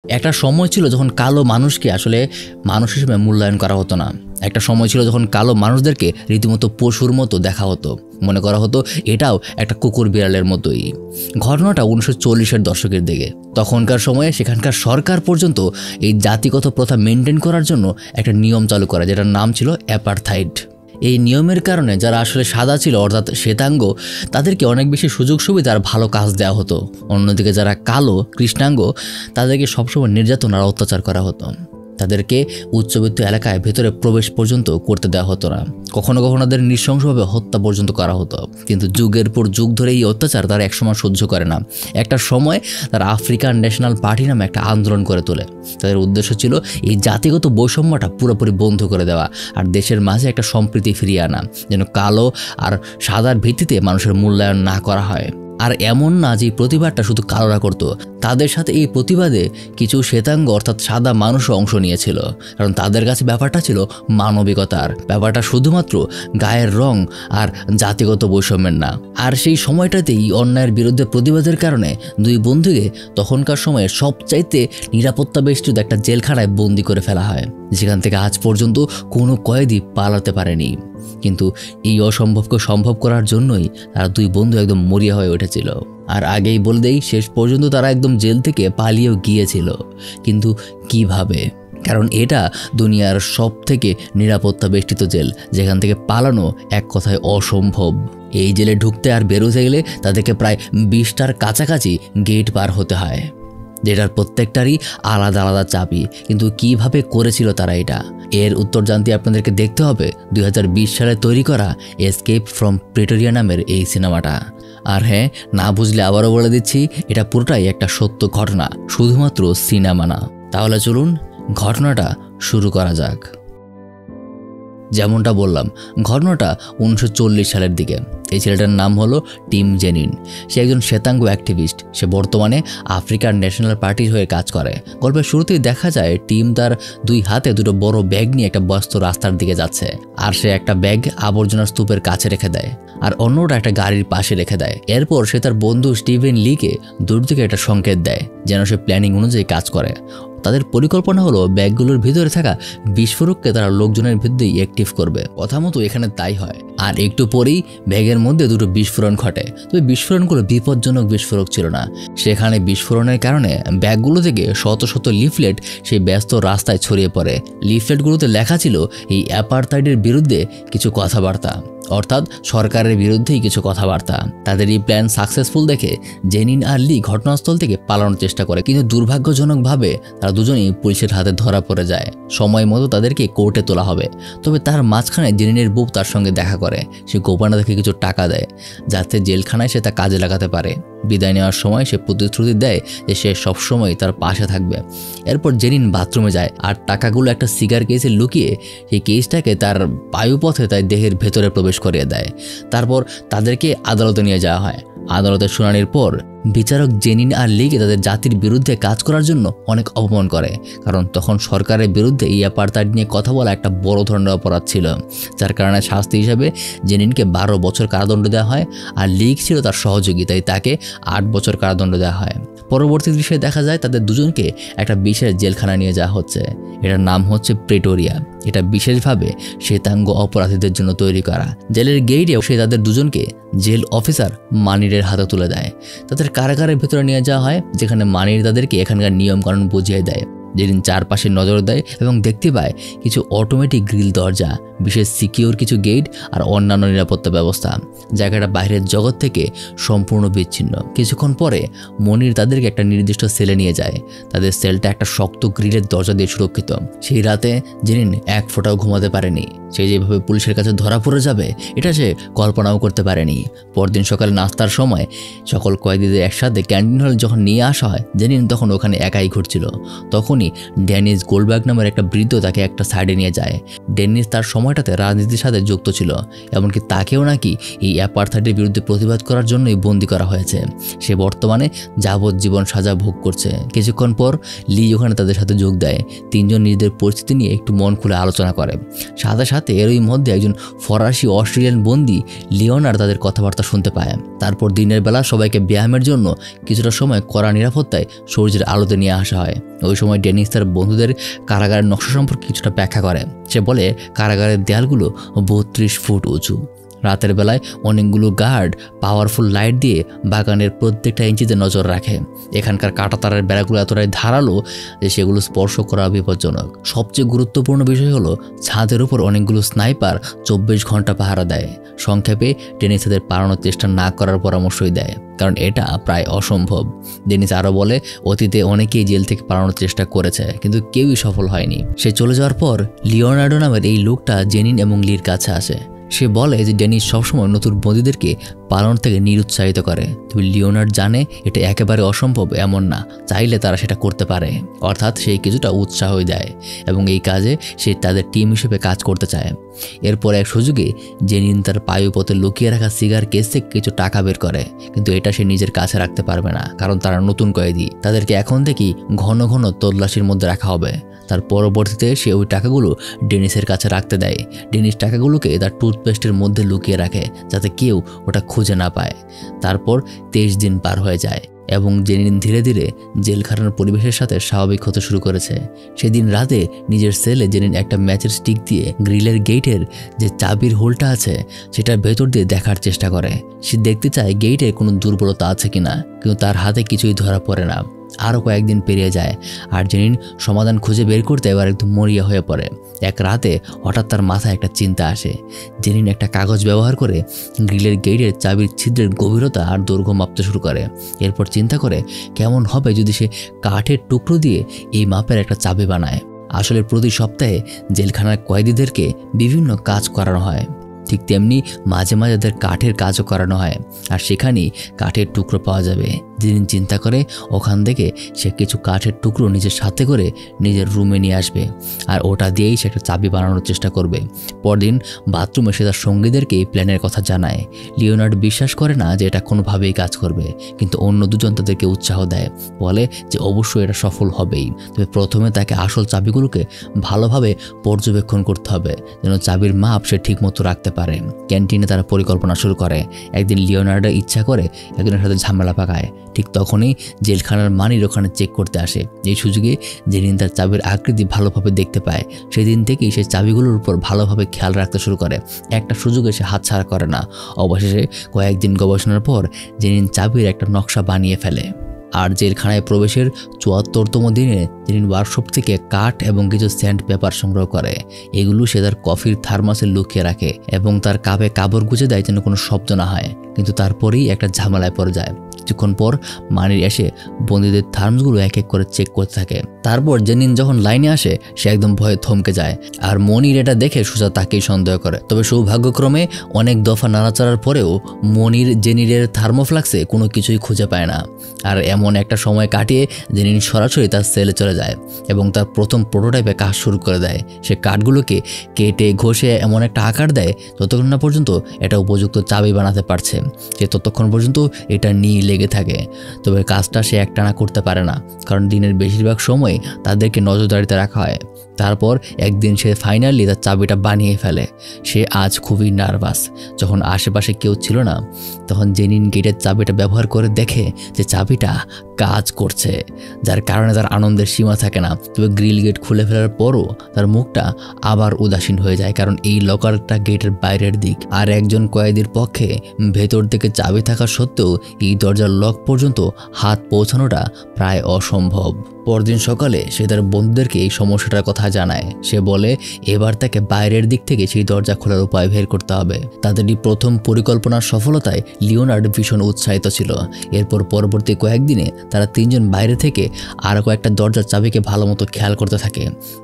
একটা সময় ছিল যখন কালো মানুষকে আসলে মানুষ হিসেবে মূল্যায়ন করা হতো না। একটা সময় ছিল যখন কালো মানুষদেরকে রীতিমতো পশুর মতো দেখা হতো, মনে করা হতো এটাও একটা কুকুর বিড়ালের মতোই। ঘটনাটা 1940-এর দশকের দিকে। তখনকার সময়ে সেখানকার সরকার পর্যন্ত এই জাতিগত প্রথা মেনটেন করার জন্য একটা নিয়ম চালু করে, যেটার নাম ছিল অ্যাপারথাইড। এই নিয়মের কারণে যারা আসলে সাদা ছিল অর্থাৎ শ্বেতাঙ্গ, তাদেরকে অনেক বেশি সুযোগ সুবিধা আর ভালো কাজ দেওয়া হতো। অন্যদিকে যারা কালো কৃষ্ণাঙ্গ, তাদেরকে সবসময় নির্যাতন আর অত্যাচার করা হতো। তাদেরকে উচ্চবিত্ত এলাকায় ভেতরে প্রবেশ পর্যন্ত করতে দেওয়া হতো না। কখনো কখনো তাদের নৃশংসভাবে হত্যা পর্যন্ত করা হতো। কিন্তু যুগের পর যুগ ধরে এই অত্যাচার তারা একসময় সহ্য করে না। একটা সময় তারা আফ্রিকান ন্যাশনাল পার্টি নামে একটা আন্দোলন করে তোলে। তাদের উদ্দেশ্য ছিল এই জাতিগত বৈষম্যটা পুরোপুরি বন্ধ করে দেওয়া আর দেশের মাঝে একটা সম্প্রীতি ফিরিয়ে আনা, যেন কালো আর সাদার ভিত্তিতে মানুষের মূল্যায়ন না করা হয়। আর এমন না যে প্রতিবাদটা শুধু কালোরা করতো, তাদের সাথে এই প্রতিবাদে কিছু শ্বেতাঙ্গ অর্থাৎ সাদা মানুষও অংশ নিয়েছিল। কারণ তাদের কাছে ব্যাপারটা ছিল মানবিকতার, ব্যাপারটা শুধুমাত্র গায়ের রং আর জাতিগত বৈষম্যের না। আর সেই সময়টাতেই অন্যায়ের বিরুদ্ধে প্রতিবাদের কারণে দুই বন্ধুকে তখনকার সময়ে সবচাইতে নিরাপত্তা বেষ্টিত একটা জেলখানায় বন্দি করে ফেলা হয়, যেখান থেকে আজ পর্যন্ত কোনো কয়েদি পালাতে পারেনি। কিন্তু এই অসম্ভবকে সম্ভব করার জন্যই তারা দুই বন্ধু একদম মরিয়া হয়ে উঠেছিল। আর আগেই বলে দেই, শেষ পর্যন্ত তারা একদম জেল থেকে পালিয়েও গিয়েছিল। কিন্তু কিভাবে? কারণ এটা দুনিয়ার সব থেকে নিরাপত্তা বেষ্টিত জেল, যেখান থেকে পালানো এক কথায় অসম্ভব। এই জেলে ঢুকতে আর বেরোতে গেলে তাদেরকে প্রায় 20টার কাছাকাছি গেট পার হতে হয়, যেটার প্রত্যেকটারই আলাদা আলাদা চাবি। কিন্তু কিভাবে করেছিল তারা এটা? এর উত্তর জানতে আপনাদেরকে দেখতে হবে 2020 সালে তৈরি করা এসকেপ ফ্রম প্রেটোরিয়া নামের এই সিনেমাটা। আর হ্যাঁ, না বুঝলে আবারও বলে দিচ্ছি, এটা পুরোটাই একটা সত্য ঘটনা, শুধুমাত্র সিনেমা না। তাহলে চলুন ঘটনাটা শুরু করা যাক। যেমনটা বললাম, ঘটনাটা 1940 সালের দিকে। এই ছেলেটার নাম হলো টিম জেনিন। সে একজন শ্বেতাঙ্গ অ্যাক্টিভিস্ট। সে বর্তমানে আফ্রিকান ন্যাশনাল পার্টির হয়ে কাজ করে। গল্পের শুরুতেই দেখা যায় টিম তার দুই হাতে দুটো বড় ব্যাগ নিয়ে একটা ব্যস্ত রাস্তার দিকে যাচ্ছে। আর সে একটা ব্যাগ আবর্জনার স্তূপের কাছে রেখে দেয়, আর অন্যটা একটা গাড়ির পাশে রেখে দেয়। এরপর সে তার বন্ধু স্টিভেন লিকে দূর থেকে একটা সংকেত দেয় যেন সে প্ল্যানিং অনুযায়ী কাজ করে। তাদের পরিকল্পনা হলো ব্যাগগুলোর ভিতরে থাকা বিস্ফোরককে তারা লোকজনের বিরুদ্ধেই অ্যাক্টিভ করবে। কথা মতো এখানে তাই হয়। আর একটু পরেই ব্যাগের মধ্যে দুটো বিস্ফোরণ ঘটে। তবে বিস্ফোরণগুলো বিপজ্জনক বিস্ফোরক ছিল না। সেখানে বিস্ফোরণের কারণে ব্যাগগুলো থেকে শত শত লিফলেট সেই ব্যস্ত রাস্তায় ছড়িয়ে পড়ে। লিফলেটগুলোতে লেখা ছিল এই অ্যাপারথাইডের বিরুদ্ধে কিছু কথাবার্তা, অর্থাৎ সরকারের বিরুদ্ধেই কিছু কথাবার্তা। তাদের এই প্ল্যান সাকসেসফুল দেখে জেনিন আর লি ঘটনাস্থল থেকে পালানোর চেষ্টা করে, কিন্তু দুর্ভাগ্যজনকভাবে তারা দুজনেই পুলিশের হাতে ধরা পড়ে যায়। সময় মতো তাদেরকে কোর্টে তোলা হবে। তবে তার মাঝখানে জেনিনের বুক তার সঙ্গে দেখা করে। সে গোপনে তাকে কিছু টাকা দেয় যাতে জেলখানায় সে তা কাজে লাগাতে পারে। বিদায় নেওয়ার সময় সে প্রতিশ্রুতি দেয় যে সে সবসময় তার পাশে থাকবে। এরপর জেনিন বাথরুমে যায় আর টাকাগুলো একটা সিগার কেসে লুকিয়ে সেই কেসটাকে তার বায়ুপথে তার দেহের ভেতরে প্রবেশ করিয়ে দেয়। তারপর তাদেরকে আদালতে নিয়ে যাওয়া হয়। আদালতের শুনানির পর বিচারক জেনিন আর লিকে তাদের জাতির বিরুদ্ধে কাজ করার জন্য অনেক অপমান করে, কারণ তখন সরকারের বিরুদ্ধে এই অ্যাপারথাইড নিয়ে কথা বলা একটা বড় ধরনের অপরাধ ছিল। যার কারণে শাস্তি হিসাবে জেনিনকে 12 বছর কারাদণ্ড দেওয়া হয়, আর লিক ছিল তার সহযোগী, তাই তাকে 8 বছর কারাদণ্ড দেওয়া হয়। পরবর্তী দৃশ্যে দেখা যায় তাদের দুজনকে একটা বিশেষ জেলখানা নিয়ে যাওয়া হচ্ছে। এটার নাম হচ্ছে প্রেটোরিয়া। এটা বিশেষভাবে শ্বেতাঙ্গ অপরাধীদের জন্য তৈরি করা। জেলের গেইটেও সে তাদের দুজনকে জেল অফিসার মানিরের হাতে তুলে দেয়। তাদের কারাগারের ভেতরে নিয়ে যাওয়া হয়, যেখানে মানির তাদেরকে এখানকার নিয়মকানুন বুঝিয়ে দেয়। যেদিন চারপাশে নজর দেয় এবং দেখতে পায় কিছু অটোমেটিক গ্রিল দরজা, বিশেষ সিকিউর কিছু গেট আর অন্যান্য নিরাপত্তা ব্যবস্থা। জায়গাটা বাইরের জগৎ থেকে সম্পূর্ণ বিচ্ছিন্ন। কিছুক্ষণ পরে মনির তাদেরকে একটা নির্দিষ্ট সেলে নিয়ে যায়। তাদের সেলটা একটা শক্ত গ্রিলের দরজা দিয়ে সুরক্ষিত। সেই রাতে জেনিন এক ফোঁটাও ঘুমাতে পারেনি। সে যেভাবে পুলিশের কাছে ধরা পড়ে যাবে এটা সে কল্পনাও করতে পারেনি। পরদিন সকালে নাস্তার সময় সকল কয়েদিদের একসাথে ক্যান্টিন হলে যখন নিয়ে আসা হয়, জেনিন তখন ওখানে একাই ঘুরছিল। তখনই ডেনিস গোল্ডবার্গ নামের একটা বৃদ্ধ তাকে একটা সাইডে নিয়ে যায়। ডেনিস তার সময়টাতে রাজনীতির সাথে যুক্ত ছিল, এমনকি তাকেও নাকি এই অ্যাপারথাইডের বিরুদ্ধে প্রতিবাদ করার জন্যই বন্দী করা হয়েছে। সে বর্তমানে যাবজ্জীবন সাজা ভোগ করছে। কিছুক্ষণ পর লি ওখানে তাদের সাথে যোগ দেয়। তিনজন নিজেদের পরিস্থিতি নিয়ে একটু মন খুলে আলোচনা করে। সাথে সাথে এরই মধ্যে একজন ফরাসি অস্ট্রেলিয়ান বন্দী লিওনার তাদের কথাবার্তা শুনতে পায়। তারপর দিনের বেলা সবাইকে ব্যায়ামের জন্য কিছুটা সময় কড়া নিরাপত্তায় সূর্যের আলোতে নিয়ে আসা হয়। ওই সময় ডেনিস তার বন্ধুদের কারাগারের নকশা সম্পর্কে কিছুটা ব্যাখ্যা করে। সে বলে কারাগারের দেয়ালগুলো 32 ফুট উঁচু। রাতের বেলায় অনেকগুলো গার্ড পাওয়ারফুল লাইট দিয়ে বাগানের প্রত্যেকটা ইঞ্চিতে নজর রাখে। এখানকার কাঁটাতারের বেড়াগুলো এতটাই ধারালো যে সেগুলো স্পর্শ করা বিপজ্জনক। সবচেয়ে গুরুত্বপূর্ণ বিষয় হলো ছাদের উপর অনেকগুলো স্নাইপার 24 ঘন্টা পাহারা দেয়। সংক্ষেপে ডেনিস তাদের পালানোর চেষ্টা না করার পরামর্শই দেয়, কারণ এটা প্রায় অসম্ভব। ডেনিস আরও বলে অতীতে অনেকেই জেল থেকে পালানোর চেষ্টা করেছে, কিন্তু কেউই সফল হয়নি। সে চলে যাওয়ার পর লিওনার্ডো নামের এই লোকটা জেনিন এবং লির কাছে আসে। সে বলে যে ডেনিস সবসময় নতুন বন্দীদেরকে পালন থেকে নিরুৎসাহিত করে। তবে লিওনার্ড জানে এটা একেবারে অসম্ভব এমন না, চাইলে তারা সেটা করতে পারে। অর্থাৎ সে কিছুটা উৎসাহই দেয় এবং এই কাজে সে তাদের টিম হিসেবে কাজ করতে চায়। এরপর এক সুযোগে জেনিন তার পায়ুপথে লুকিয়ে রাখা সিগার কেস থেকে কিছু টাকা বের করে, কিন্তু এটা সে নিজের কাছে রাখতে পারবে না, কারণ তারা নতুন কয়েদি। তাদেরকে এখন থেকেই ঘন ঘন তল্লাশির মধ্যে রাখা হবে। তার পরবর্তীতে সে ওই টাকাগুলো ডেনিসের কাছে রাখতে দেয়। ডেনিস টাকাগুলোকে তার টুথপেস্টের মধ্যে লুকিয়ে রাখে যাতে কেউ ওটা খুঁজে না পায়। তারপর 23 দিন পার হয়ে যায় এবং জেনিন ধীরে ধীরে জেলখানার পরিবেশের সাথে স্বাভাবিক হতে শুরু করেছে। সেদিন রাতে নিজের সেলে জেনিন একটা ম্যাচের স্টিক দিয়ে গ্রিলের গেটের যে চাবির হোলটা আছে সেটার ভেতর দিয়ে দেখার চেষ্টা করে। সে দেখতে চায় গেটে কোনো দুর্বলতা আছে কিনা, কিন্তু তার হাতে কিছুই ধরা পড়ে না। আরও কয়েকদিন পেরিয়ে যায় আর জেনিন সমাধান খুঁজে বের করতে এবার একদম মরিয়া হয়ে পড়ে। এক রাতে হঠাৎ তার মাথায় একটা চিন্তা আসে। জেনিন একটা কাগজ ব্যবহার করে গ্রিলের গেটের চাবির ছিদ্রের গভীরতা আর দৈর্ঘ্য মাপতে শুরু করে। এরপর চিন্তা করে কেমন হবে যদি সে কাঠের টুকরো দিয়ে এই মাপের একটা চাবি বানায়। আসলে প্রতি সপ্তাহে জেলখানার কয়েদিদেরকে বিভিন্ন কাজ করানো হয়, ঠিক তেমনি মাঝে মাঝে তাদের কাঠের কাজও করানো হয়, আর সেখানেই কাঠের টুকরো পাওয়া যাবে। যেদিন চিন্তা করে ওখান থেকে সে কিছু কাঠের টুকরো নিজের সাথে করে নিজের রুমে নিয়ে আসবে আর ওটা দিয়েই সে একটা চাবি বানানোর চেষ্টা করবে। পরদিন বাথরুমে সে তার সঙ্গীদেরকে এই প্ল্যানের কথা জানায়। লিওনার্ড বিশ্বাস করে না যে এটা কোনোভাবেই কাজ করবে, কিন্তু অন্য দুজন তাদেরকে উৎসাহ দেয়, বলে যে অবশ্যই এটা সফল হবেই। তবে প্রথমে তাকে আসল চাবিগুলোকে ভালোভাবে পর্যবেক্ষণ করতে হবে যেন চাবির মাপ সে ঠিকমতো রাখতে পারে। ক্যান্টিনে তারা পরিকল্পনা শুরু করে। একদিন লিওনার্ডো ইচ্ছা করে একজনের সাথে ঝামেলা পাকায়। ঠিক তখনই জেলখানার মানির ওখানে চেক করতে আসে। এই সুযোগে জেনিন তার চাবির আকৃতি ভালোভাবে দেখতে পায়। সেদিন থেকেই সে চাবিগুলোর উপর ভালোভাবে খেয়াল রাখতে শুরু করে। একটা সুযোগে সে হাতছাড়া করে না। অবশেষে কয়েকদিন গবেষণার পর জেনিন চাবির একটা নকশা বানিয়ে ফেলে। আর জেলখানায় প্রবেশের 74তম দিনে জেনিন ওয়ার্কশপ থেকে কাঠ এবং কিছু স্যান্ড পেপার সংগ্রহ করে। এগুলো সে তার কফির থার্মাসে লুকিয়ে রাখে এবং তার কাপে কাপড় গুজে দেয় যেন কোনো শব্দ না হয়। কিন্তু তারপরেই একটা ঝামেলায় পড়ে যায়। কিছুক্ষণ পর মানির এসে বন্দীদের থার্মসগুলো এক এক করে চেক করতে থাকে। তারপর জেনিন যখন লাইনে আসে সে একদম ভয়ে থমকে যায়, আর মনির এটা দেখে সোজা তাকেই সন্দেহ করে। তবে সৌভাগ্যক্রমে অনেক দফা নাড়াচাড়ার পরেও মনির জেনিনের থার্মোফ্লাক্সে কোনো কিছুই খুঁজে পায় না। আর এমন একটা সময় কাটিয়ে জেনিন সরাসরি তার সেলে চলে যায় এবং তার প্রথম প্রোটোটাইপে কাজ শুরু করে দেয়। সে কাঠগুলোকে কেটে ঘষে এমন একটা আকার দেয় যতক্ষণ না পর্যন্ত এটা উপযুক্ত চাবি বানাতে পারছে। সে ততক্ষণ পর্যন্ত এটা নিয়ে লেগে থাকে। তবে কাজটা সে একটানা করতে পারে না, কারণ দিনের বেশিরভাগ সময় তাদেরকে নজরদারিতে রাখা হয়। তারপর একদিন সে ফাইনালি তার চাবিটা বানিয়ে ফেলে। সে আজ খুবই নার্ভাস। যখন আশেপাশে কেউ ছিল না তখন জেনিন গেটের চাবিটা ব্যবহার করে দেখে যে চাবিটা কাজ করছে, যার কারণে তার আনন্দের সীমা থাকে না। তবে গ্রিল গেট খুলে ফেলার পরও তার মুখটা আবার উদাসীন হয়ে যায়, কারণ এই লকারটা গেটের বাইরের দিক, আর একজন কয়েদির পক্ষে ভেতর থেকে চাবি থাকা সত্ত্বেও এই দরজার লক পর্যন্ত হাত পৌঁছানোটা প্রায় অসম্ভব। পরদিন সকালে সে তার বন্ধুদেরকে এই সমস্যাটার কথা জানায়। সে বলে এবার তাকে বাইরের দিক থেকে সেই দরজা খোলার উপায় বের করতে হবে। তাদের এই প্রথম পরিকল্পনার সফলতায় লিওনার্ড ভীষণ উৎসাহিত ছিল। এরপর পরবর্তী কয়েকদিনে তারা তিনজন বাইরে থেকে আরও কয়েকটা দরজার চাবিকে ভালো মতো খেয়াল করতে থাকে।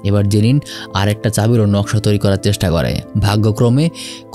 এবার জেনিন আর একটা চাবিরও নকশা তৈরি করার চেষ্টা করে। ভাগ্যক্রমে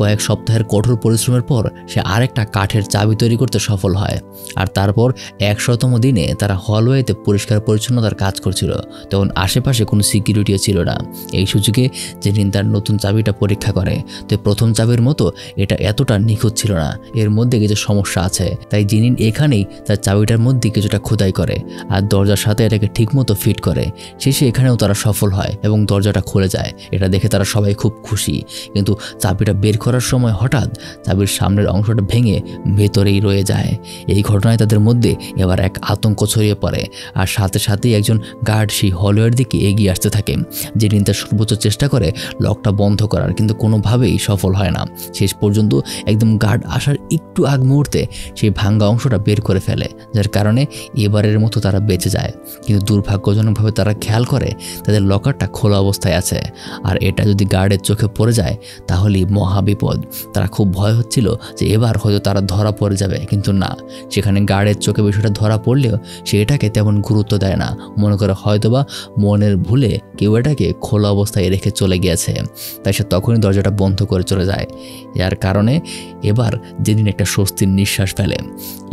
কয়েক সপ্তাহের কঠোর পরিশ্রমের পর সে আরেকটা কাঠের চাবি তৈরি করতে সফল হয়। আর তারপর 100তম দিনে তারা হলওয়েতে পরিষ্কার পরিচ্ছন্নতার কাজ করছিল। তখন আশেপাশে কোনো সিকিউরিটিও ছিল না। এই সুযোগে জেনিন তার নতুন চাবিটা পরীক্ষা করে। তো প্রথম চাবির মতো এটা এতটা নিখুঁত ছিল না, এর মধ্যে কিছু সমস্যা আছে। তাই জেনিন এখানেই তার চাবিটার মধ্যে কিছুটা খোদাই করে আর দরজার সাথে এটাকে ঠিকমতো ফিট করে। শেষে এখানেও তারা সফল হয় এবং দরজাটা খুলে যায়। এটা দেখে তারা সবাই খুব খুশি, কিন্তু চাবিটা বের করার সময় হঠাৎ চাবির সামনের অংশটা ভেঙে ভেতরেই রয়ে যায়। এই ঘটনায় তাদের মধ্যে এবার এক আতঙ্ক ছড়িয়ে পড়ে আর সাথে সাথেই একজন গার্ড সেই হলওয়ের দিকে এগিয়ে আসতে থাকে। জেনিন তার সর্বোচ্চ চেষ্টা করে লকটা বন্ধ করার, কিন্তু কোনোভাবেই সফল হয় না। শেষ পর্যন্ত একদম গার্ড আসার একটু আগ মুহূর্তে সেই ভাঙ্গা অংশটা বের করে ফেলে, যার কারণে এবারের মতো তারা বেঁচে যায়। কিন্তু দুর্ভাগ্যজনকভাবে তারা খেয়াল করে তাদের লকারটা খোলা অবস্থায় আছে, আর এটা যদি গার্ডের চোখে পড়ে যায় তাহলেই মহাবিপদ। তারা খুব ভয় হচ্ছিল যে এবার হয়তো তারা ধরা পড়ে যাবে, কিন্তু না, সেখানে গার্ডের চোখে বিষয়টা ধরা পড়লেও সে এটাকে তেমন গুরুত্ব দেয় না। মনে করে হয়তোবা মনের ভুলে কেউ এটাকে খোলা অবস্থায় রেখে চলে গিয়েছে, তাই সে তখনই দরজাটা বন্ধ করে চলে যায়। যার কারণে এবার জেনিন একটা স্বস্তির নিঃশ্বাস ফেলে।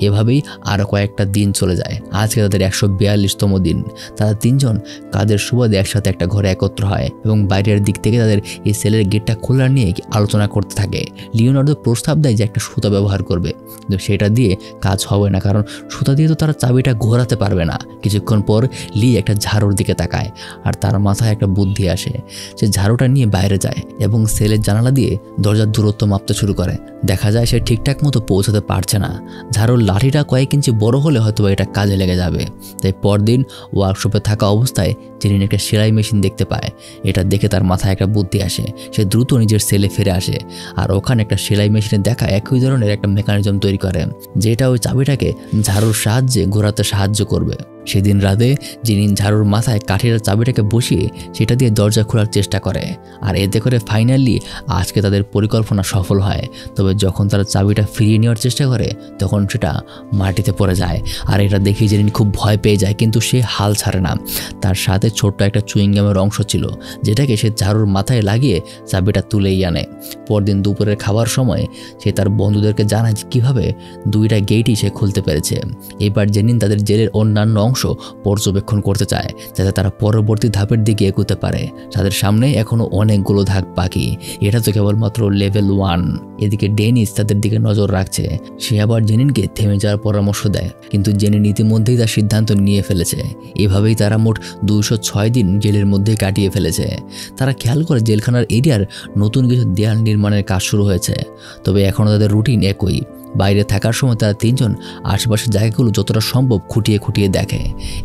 এভাবেই আরও কয়েকটা দিন চলে যায়। আজকে তাদের 142তম দিন। তারা তিনজন কাজের সুবাদে একসাথে একটা ঘরে একত্র হয় এবং বাইরের দিক থেকে তাদের এই সেলের গেটটা খোলা নিয়ে আলোচনা করতে থাকে। লিওনার্দো প্রস্তাব দেয় যে একটা সুতা ব্যবহার করবে, কিন্তু সেটা দিয়ে কাজ হবে না, কারণ সুতা দিয়ে তো তারা চাবিটা ঘোরাতে পারবে না। কিছুক্ষণ পর লি একটা ঝাড়ুর দিকে তাকায় আর তার মাথায় একটা বুদ্ধি আসে। সে ঝাড়ুটা নিয়ে বাইরে যায় এবং সেলের জানালা দিয়ে দরজার দূরত্ব মাপতে শুরু করে। দেখা যায় সে ঠিকঠাক মতো পৌঁছাতে পারছে না। ঝাড়ুর লাঠিটা কয়েক ইঞ্চি বড় হলে হয়তো এটা কাজে লেগে যাবে। তাই পরদিন ওয়ার্কশপে থাকা অবস্থায় জেনিন একটা সেলাই মেশিন দেখতে পায়। এটা দেখে তার মাথায় একটা বুদ্ধি আসে। সে দ্রুত নিজের সেলে ফিরে আসে আর ওখানে একটা সেলাই মেশিনে দেখা একই ধরনের একটা মেকানিজম তৈরি করে, যেটা ওই চাবিটাকে ঝাড়ুর সাহায্যে ঘোরাতে সাহায্য করবে। সেদিন রাতে জেনিন ঝাড়ুর মাথায় কাঠের চাবিটাকে বসিয়ে সেটা দিয়ে দরজা খোলার চেষ্টা করে, আর এতে করে ফাইনালি আজকে তাদের পরিকল্পনা সফল হয়। তবে যখন তারা চাবিটা ফিরিয়ে নেওয়ার চেষ্টা করে তখন সেটা মাটিতে পড়ে যায়, আর এটা দেখে জেনিন খুব ভয় পেয়ে যায়, কিন্তু সে হাল ছাড়ে না। তার সাথে ছোট্ট একটা চুইংগামের অংশ ছিল, যেটাকে সে ঝাড়ুর মাথায় লাগিয়ে চাবিটা তুলেই আনে। পরদিন দুপুরের খাবার সময় সে তার বন্ধুদেরকে জানায় যে কীভাবে দুইটা গেটই সে খুলতে পেরেছে। এবার জেনিন তাদের জেলের অন্যান্য অংশ পর্যবেক্ষণ করতে চায়, যাতে তারা পরবর্তী ধাপের দিকে এগোতে পারে। তাদের সামনে এখনো অনেকগুলো ধাপ বাকি, এটা তো কেবলমাত্র লেভেল 1। এদিকে ডেনিস তাদের দিকে নজর রাখছে। সে আবার জেনিনকে থেমে যাওয়ার পরামর্শ দেয়, কিন্তু জেনিন ইতিমধ্যেই তার সিদ্ধান্ত নিয়ে ফেলেছে। এভাবেই তারা মোট 206 দিন জেলের মধ্যেই কাটিয়ে ফেলেছে। তারা খেয়াল করে জেলখানার এরিয়ার নতুন কিছু দেয়াল নির্মাণের কাজ শুরু হয়েছে, তবে এখনও তাদের রুটিন একই। বাইরে থাকার সময় তারা তিনজন আশেপাশের জায়গাগুলো যতটা সম্ভব খুঁটিয়ে খুঁটিয়ে দেখে।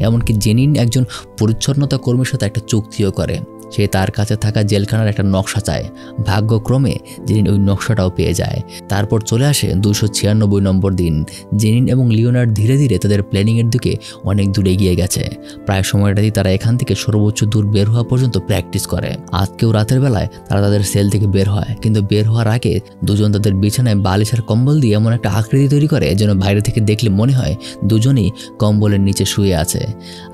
এমনকি জেনিন একজন পরিচ্ছন্নতা কর্মীর সাথে একটা চুক্তিও করে। সে তার কাছে থাকা জেলখানার একটা নকশা চায়। ভাগ্যক্রমে জেনিন ওই নকশাটাও পেয়ে যায়। তারপর চলে আসে 296 নম্বর দিন। জেনিন এবং লিওনার্ড ধীরে ধীরে তাদের প্ল্যানিংয়ের দিকে অনেক দূর এগিয়ে গেছে। প্রায় সময়টাতেই তারা এখান থেকে সর্বোচ্চ দূর বের হওয়া পর্যন্ত প্র্যাকটিস করে। আজকেও রাতের বেলায় তারা তাদের সেল থেকে বের হয়, কিন্তু বের হওয়ার আগে দুজন তাদের বিছানায় বালিশ আর কম্বল দিয়ে এমন একটা আকৃতি তৈরি করে যেন বাইরে থেকে দেখলে মনে হয় দুজনেই কম্বলের নিচে শুয়ে আছে।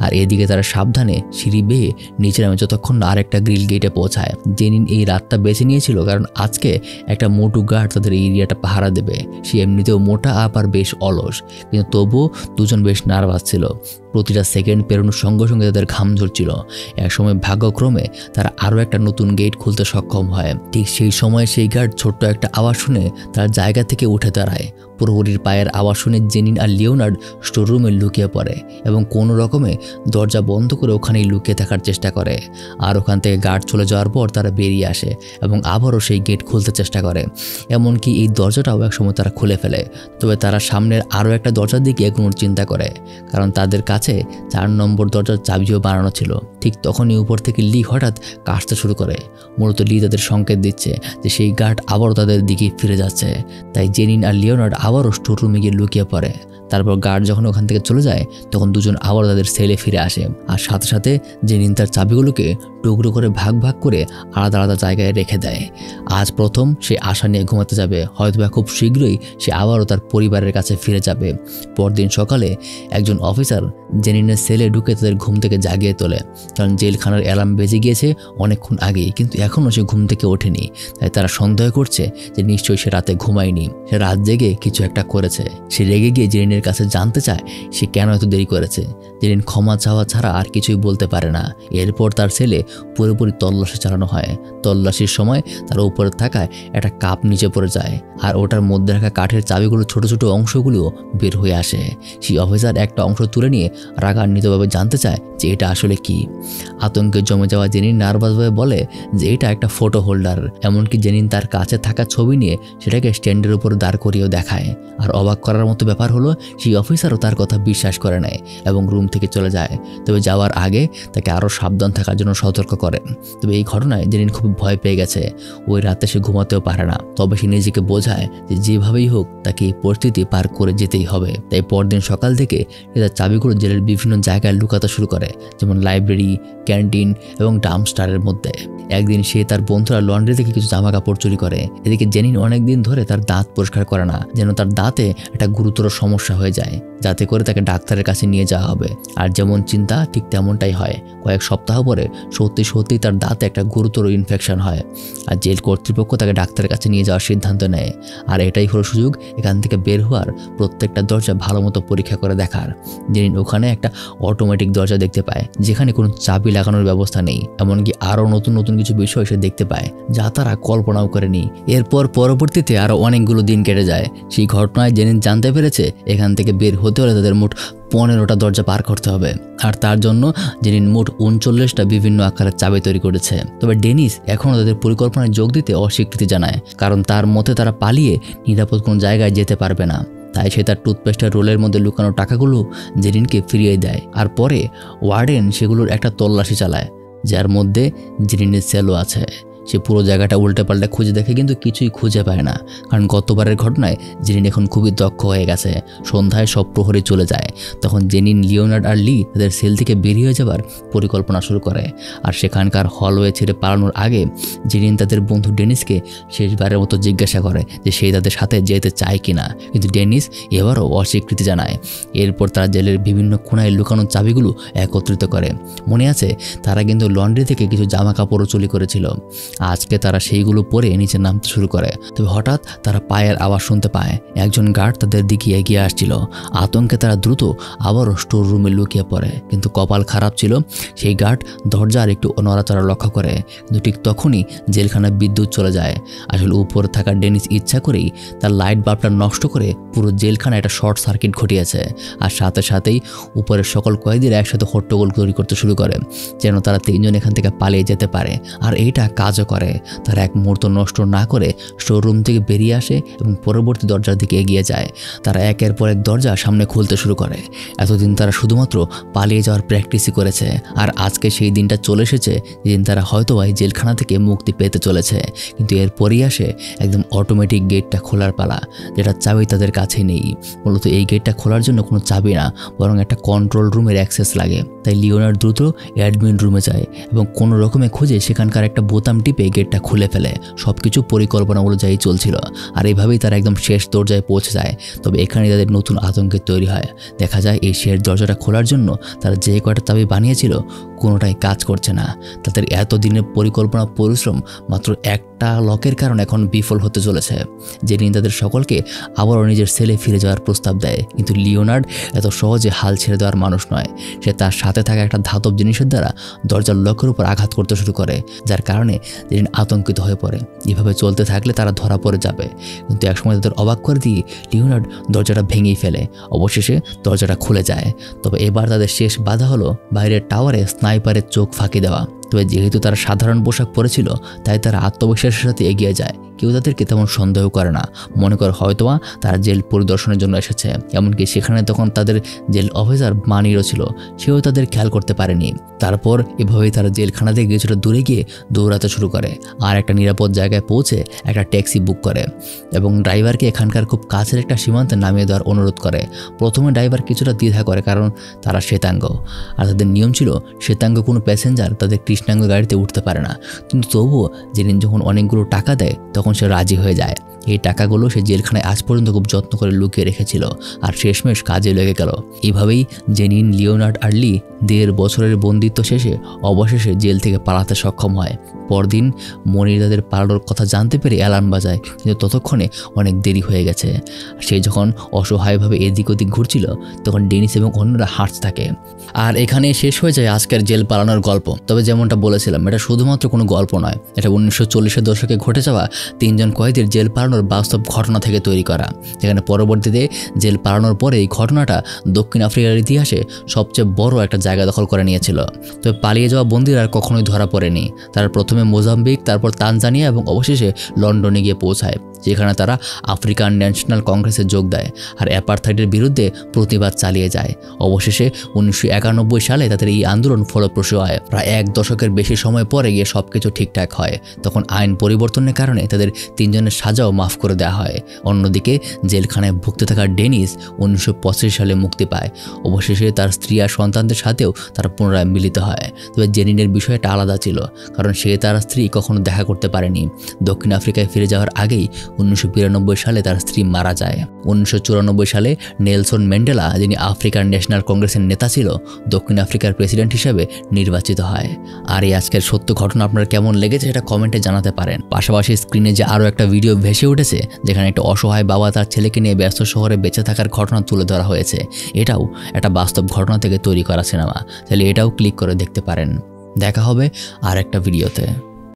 আর এদিকে তারা সাবধানে সিঁড়ি বেয়ে নিচে নামে যতক্ষণ না আরেকটা গ্রিল গেটে পৌঁছায়। জেনিন এই রাতটা বেছে নিয়েছিল কারণ আজকে একটা মোটু গার্ড তাদের এরিয়াটা পাহারা দেবে। সে এমনিতেও মোটা আবার বেশ অলস, কিন্তু তবুও দুজন বেশ নার্ভাস ছিল। প্রতিটা সেকেন্ড পেরোনোর সঙ্গে সঙ্গে তাদের ঘাম ঝরছিল। একসময় ভাগ্যক্রমে তারা আরও একটা নতুন গেট খুলতে সক্ষম হয়। ঠিক সেই সময় সেই গার্ড ছোট্ট একটা আওয়াজ শুনে তার জায়গা থেকে উঠে দাঁড়ায়। প্রহরীর পায়ের আওয়াজ শুনে জেনিন আর লিওনার্ড স্টোররুমে লুকিয়ে পড়ে এবং কোনো রকমে দরজা বন্ধ করে ওখানেই লুকিয়ে থাকার চেষ্টা করে। আর ওখান থেকে গার্ড চলে যাওয়ার পর তারা বেরিয়ে আসে এবং আবারও সেই গেট খুলতে চেষ্টা করে। এমনকি এই দরজাটাও একসময় তারা খুলে ফেলে। তবে তারা সামনের আরও একটা দরজার দিকে এগোনোর চিন্তা করে, কারণ তাদের কাছে 4 নম্বর দরজার চাবিও বানানো ছিল। ঠিক তখনই উপর থেকে লি হঠাৎ কাশতে শুরু করে। মূলত লি তাদের সংকেত দিচ্ছে যে সেই গার্ড আবারও তাদের দিকে ফিরে যাচ্ছে। তাই জেনিন আর লিওনার্ড আবারও স্টোররুমে গিয়ে লুকিয়ে পড়ে। তারপর গার্ড যখন ওখান থেকে চলে যায় তখন দুজন আবার তাদের সেলে ফিরে আসে, আর সাথে সাথে জেনিন তার চাবিগুলোকে টুকরো করে ভাগ ভাগ করে আলাদা আলাদা জায়গায় রেখে দেয়। আজ প্রথম সে আশা নিয়ে ঘুমাতে যাবে, হয়তোবা খুব শীঘ্রই সে আবারও তার পরিবারের কাছে ফিরে যাবে। পরদিন সকালে একজন অফিসার জেনিনের সেলে ঢুকে তাদের ঘুম থেকে জাগিয়ে তোলে, কারণ জেলখানার অ্যালার্ম বেজে গিয়েছে অনেকক্ষণ আগেই, কিন্তু এখনও সে ঘুম থেকে ওঠেনি। তাই তারা সন্দেহ করছে যে নিশ্চয়ই সে রাতে ঘুমায়নি। সে রাত জেগে কিছু কিছু একটা করেছে। সে রেগে গিয়ে জেরিনের কাছে জানতে চায় সে কেন এত দেরি করেছে। জেরিন ক্ষমা চাওয়া ছাড়া আর কিছুই বলতে পারে না। এরপর তার ছেলে পুরোপুরি তল্লাশি চালানো হয়। তল্লাশির সময় তার উপরে থাকায় একটা কাপ নিচে পড়ে যায়, আর ওটার মধ্যে রাখা কাঠের চাবিগুলো ছোট ছোট অংশগুলো বের হয়ে আসে। সেই অফিসার একটা অংশ তুলে নিয়ে রাগান্বিতভাবে জানতে চায় যে এটা আসলে কি। আতঙ্কে জমে যাওয়া জেনিন নার্ভাসভাবে বলে যে এটা একটা ফটো হোল্ডার। এমনকি জেনিন তার কাছে থাকা ছবি নিয়ে সেটাকে স্ট্যান্ডের উপর দাঁড় করিয়েও দেখায়। আর অবাক করার মতো ব্যাপার হলো সেই অফিসারও তার কথা বিশ্বাস করে নেয় এবং রুম থেকে চলে যায়। তবে যাওয়ার আগে তাকে আরও সাবধান থাকার জন্য সতর্ক করে। তবে এই ঘটনায় জেনিন খুব ভয় পেয়ে গেছে। ওই রাতে সে ঘুমাতেও পারে না। তবে সে নিজেকে বোঝায় যে যেভাবেই হোক তাকে এই পরিস্থিতি পার করে যেতেই হবে। তাই পরদিন সকাল থেকে সে তার চাবিগুলো জেলের বিভিন্ন জায়গায় লুকাতে শুরু করে, যেমন লাইব্রেরি, ক্যান্টিন এবং ডাম্পস্টারের মধ্যে। একদিন সে তার বন্ধুরা লন্ড্রি থেকে কিছু জামা কাপড় চুরি করে। এদিকে জেনিন অনেকদিন ধরে তার দাঁত পরিষ্কার করে না, যেন তার দাঁতে একটা গুরুতর সমস্যা হয়ে যায়, যাতে করে তাকে ডাক্তারের কাছে নিয়ে যাওয়া হবে। আর যেমন চিন্তা ঠিক তেমনটাই হয়। কয়েক সপ্তাহ পরে সত্যি তার দাঁতে একটা গুরুতর ইনফেকশন হয়, আর জেল কর্তৃপক্ষ তাকে ডাক্তারের কাছে নিয়ে যাওয়ার সিদ্ধান্ত নেয়। আর এটাই হলো সুযোগ এখান থেকে বের হওয়ার, প্রত্যেকটা দরজা ভালো মতো পরীক্ষা করে দেখার। জেনিন ওখানে একটা অটোমেটিক দরজা দেখতে পায়, যেখানে কোনো চাবি লাগানোর ব্যবস্থা নেই। এমনকি আরও নতুন নতুন কিছু বিষয় সে দেখতে পায় যা তারা কল্পনাও করেনি। এরপর পরবর্তীতে আরও অনেকগুলো দিন কেটে যায়। সেই ঘটনায় জেনিন জানতে পেরেছে এখান থেকে বের হতে হলে তাদের মোট 15টা দরজা পার করতে হবে, আর তার জন্য জেনিন মোট 39টা বিভিন্ন আকারের চাবি তৈরি করেছে। তবে ডেনিস এখনও তাদের পরিকল্পনায় যোগ দিতে অস্বীকৃতি জানায়, কারণ তার মতে তারা পালিয়ে নিরাপদ কোনো জায়গায় যেতে পারবে না। তাই সে তার টুথপেস্টের রোলের মধ্যে লুকানো টাকাগুলো জেনিনকে ফিরিয়ে দেয়। আর পরে ওয়ার্ডেন সেগুলোর একটা তল্লাশি চালায়, যার মধ্যে জেনিনের সেলও আছে। সে পুরো জায়গাটা উল্টে পাল্টে খুঁজে দেখে, কিন্তু কিছুই খুঁজে পায় না, কারণ গতবারের ঘটনায় জেনিন এখন খুবই দক্ষ হয়ে গেছে। সন্ধ্যায় সব প্রহরী চলে যায়। তখন জেনিন, লিওনার্ড আর লি তাদের সেল থেকে বেরিয়ে যাবার পরিকল্পনা শুরু করে। আর সেখানকার হলওয়ে ছেড়ে পালানোর আগে জেনিন তাদের বন্ধু ডেনিসকে শেষবারের মতো জিজ্ঞাসা করে যে সে তাদের সাথে যেতে চায় কিনা, কিন্তু ডেনিস এবারও অস্বীকৃতি জানায়। এরপর তারা জেলের বিভিন্ন কোণায় লুকানো চাবিগুলো একত্রিত করে। মনে আছে তারা কিন্তু লন্ড্রি থেকে কিছু জামা কাপড়ও চুরি করেছিল। আজকে তারা সেইগুলো পরে নিচে নামতে শুরু করে। তবে হঠাৎ তারা পায়ের আওয়াজ শুনতে পায়। একজন গার্ড তাদের দিকে এগিয়ে আসছিল। আতঙ্কে তারা দ্রুত আবারও স্টোর রুমে লুকিয়ে পড়ে, কিন্তু কপাল খারাপ ছিল। সেই গার্ড দরজার একটু নড়াচড়া লক্ষ্য করে, কিন্তু ঠিক তখনই জেলখানায় বিদ্যুৎ চলে যায়। আসলে উপরে থাকা ডেনিস ইচ্ছা করেই তার লাইট বাল্বটা নষ্ট করে পুরো জেলখানায় একটা শর্ট সার্কিট ঘটিয়েছে। আর সাথে সাথেই উপরের সকল কয়েদিরা একসাথে হট্টগোল তৈরি করতে শুরু করে, যেন তারা 3জন এখান থেকে পালিয়ে যেতে পারে। আর এইটা কাজও করে। তারা এক মুহূর্ত নষ্ট না করে স্টোররুম থেকে বেরিয়ে আসে এবং পরবর্তী দরজার দিকে এগিয়ে যায়। তারা একের পর এক দরজা সামনে খুলতে শুরু করে। এতদিন তারা শুধুমাত্র পালিয়ে যাওয়ার প্র্যাকটিসই করেছে, আর আজকে সেই দিনটা চলে এসেছে যেদিন তারা হয়তো এই জেলখানা থেকে মুক্তি পেতে চলেছে। কিন্তু এরপরই আসে একদম অটোমেটিক গেটটা খোলার পালা, যেটা চাবি তাদের কাছে নেই। মূলত এই গেটটা খোলার জন্য কোনো চাবি না, বরং একটা কন্ট্রোল রুমের অ্যাক্সেস লাগে। তাই লিওনার্ড দ্রুত অ্যাডমিন রুমে যায় এবং কোনো রকমে খুঁজে সেখানকার একটা বোতাম টিপে গেটটা খুলে ফেলে। সবকিছু পরিকল্পনা অনুযায়ী চলছিল, আর এইভাবেই তারা একদম শেষ দরজায় পৌঁছে যায়। তবে এখানে তাদের নতুন আতঙ্কের তৈরি হয়। দেখা যায় এই শেষ দরজাটা খোলার জন্য তারা যে কয়টা চাবি বানিয়েছিল কোনোটাই কাজ করছে না। তাদের এতদিনের পরিকল্পনা পরিশ্রম মাত্র একটা লকের কারণে এখন বিফল হতে চলেছে। জেনিন তাদের সকলকে আবারও নিজের সেলে ফিরে যাওয়ার প্রস্তাব দেয়, কিন্তু লিওনার্ড এত সহজে হাল ছেড়ে দেওয়ার মানুষ নয়। সে তার সাথে থাকা একটা ধাতব জিনিসের দ্বারা দরজার লকের উপর আঘাত করতে শুরু করে, যার কারণে জেনিন আতঙ্কিত হয়ে পড়ে। এভাবে চলতে থাকলে তারা ধরা পড়ে যাবে। কিন্তু একসময় তাদের অবাক করে দিয়ে লিওনার্ড দরজাটা ভেঙেই ফেলে। অবশেষে দরজাটা খুলে যায়। তবে এবার তাদের শেষ বাধা হলো বাইরের টাওয়ারে স্নাইপারের চোখ ফাঁকি দেওয়া। তবে যেহেতু তারা সাধারণ পোশাক পরেছিল, তাই তারা আত্মবিশ্বাসের সাথে এগিয়ে যায়। কেউ তাদেরকে তেমন সন্দেহ করে না, মনে করে হয়তোবা তারা জেল পরিদর্শনের জন্য এসেছে। এমনকি সেখানে তখন তাদের জেল অফিসার মানিরও ছিল, সেও তাদের খেয়াল করতে পারেনি। তারপর এভাবেই তারা জেলখানা থেকে কিছুটা দূরে গিয়ে দৌড়াতে শুরু করে, আর একটা নিরাপদ জায়গায় পৌঁছে একটা ট্যাক্সি বুক করে এবং ড্রাইভারকে এখানকার খুব কাছের একটা সীমান্তে নামিয়ে দেওয়ার অনুরোধ করে। প্রথমে ড্রাইভার কিছুটা দ্বিধা করে, কারণ তারা শ্বেতাঙ্গ, আর তাদের নিয়ম ছিল শ্বেতাঙ্গ কোনো প্যাসেঞ্জার তাদের কৃষ্ণাঙ্গ গাড়িতে উঠতে পারে না। কিন্তু তবুও জেনিন যখন অনেকগুলো টাকা দেয় তখন সে রাজি হয়ে যায়। এই টাকাগুলো সে জেলখানায় আজ পর্যন্ত খুব যত্ন করে লুকিয়ে রেখেছিল আর শেষমেশ কাজে লেগে গেল। এভাবেই জেনিন লিওনার্ড আর লি 1.5 বছরের বন্দিত্ব শেষে অবশেষে জেল থেকে পালাতে সক্ষম হয়। পরদিন মনির তাদের পালানোর কথা জানতে পেরে অ্যালার্ম বাজায়, কিন্তু ততক্ষণে অনেক দেরি হয়ে গেছে। সে যখন অসহায়ভাবে এদিক ওদিক ঘুরছিল তখন ডেনিস এবং অন্যরা হাঁটতে থাকে। আর এখানে শেষ হয়ে যায় আজকের জেল পালানোর গল্প। তবে যেমনটা বলেছিলাম, এটা শুধুমাত্র কোনো গল্প নয়, এটা 1940-এর দশকে ঘটে যাওয়া 3 জন কয়েদির জেল পালানোর বাস্তব ঘটনা থেকে তৈরি করা, যেখানে পরবর্তীতে জেল পালানোর পরে এই ঘটনাটা দক্ষিণ আফ্রিকার ইতিহাসে সবচেয়ে বড় একটা জায়গা দখল করে নিয়েছিল। তবে পালিয়ে যাওয়া বন্দীরা আর কখনোই ধরা পড়েনি। তারা প্রথমে মোজাম্বিক, তারপর তানজানিয়া এবং অবশেষে লন্ডনে গিয়ে পৌঁছায়, যেখানে তারা আফ্রিকান ন্যাশনাল কংগ্রেসে যোগ দেয় আর অ্যাপারথাইডের বিরুদ্ধে প্রতিবাদ চালিয়ে যায়। অবশেষে 1991 সালে তাদের এই আন্দোলন ফলপ্রসূ হয়। প্রায় 1 দশকের বেশি সময় পরে গিয়ে সবকিছু ঠিকঠাক হয়। তখন আইন পরিবর্তনের কারণে তাদের 3 জনের সাজাও মাফ করে দেওয়া হয়। অন্যদিকে জেলখানায় ভুগতে থাকা ডেনিস 1985 সালে মুক্তি পায়। অবশেষে তার স্ত্রী আর সন্তানদের সাথেও তারা পুনরায় মিলিত হয়। তবে জেনিনের বিষয়টা আলাদা ছিল, কারণ সে তার স্ত্রী কখনো দেখা করতে পারেনি। দক্ষিণ আফ্রিকায় ফিরে যাওয়ার আগেই 1992 সালে তার স্ত্রী মারা যায়। 1994 সালে নেলসন ম্যান্ডেলা, যিনি আফ্রিকান ন্যাশনাল কংগ্রেসের নেতা ছিল, দক্ষিণ আফ্রিকার প্রেসিডেন্ট হিসেবে নির্বাচিত হয়। আর এই আজকের সত্য ঘটনা আপনার কেমন লেগেছে সেটা কমেন্টে জানাতে পারেন। পাশাপাশি স্ক্রিনে যে আরও একটা ভিডিও ভেসে উঠেছে, যেখানে একটা অসহায় বাবা তার ছেলেকে নিয়ে ব্যস্ত শহরে বেঁচে থাকার ঘটনা তুলে ধরা হয়েছে, এটাও একটা বাস্তব ঘটনা থেকে তৈরি করা সিনেমা। তাহলে এটাও ক্লিক করে দেখতে পারেন। দেখা হবে আর একটা ভিডিওতে।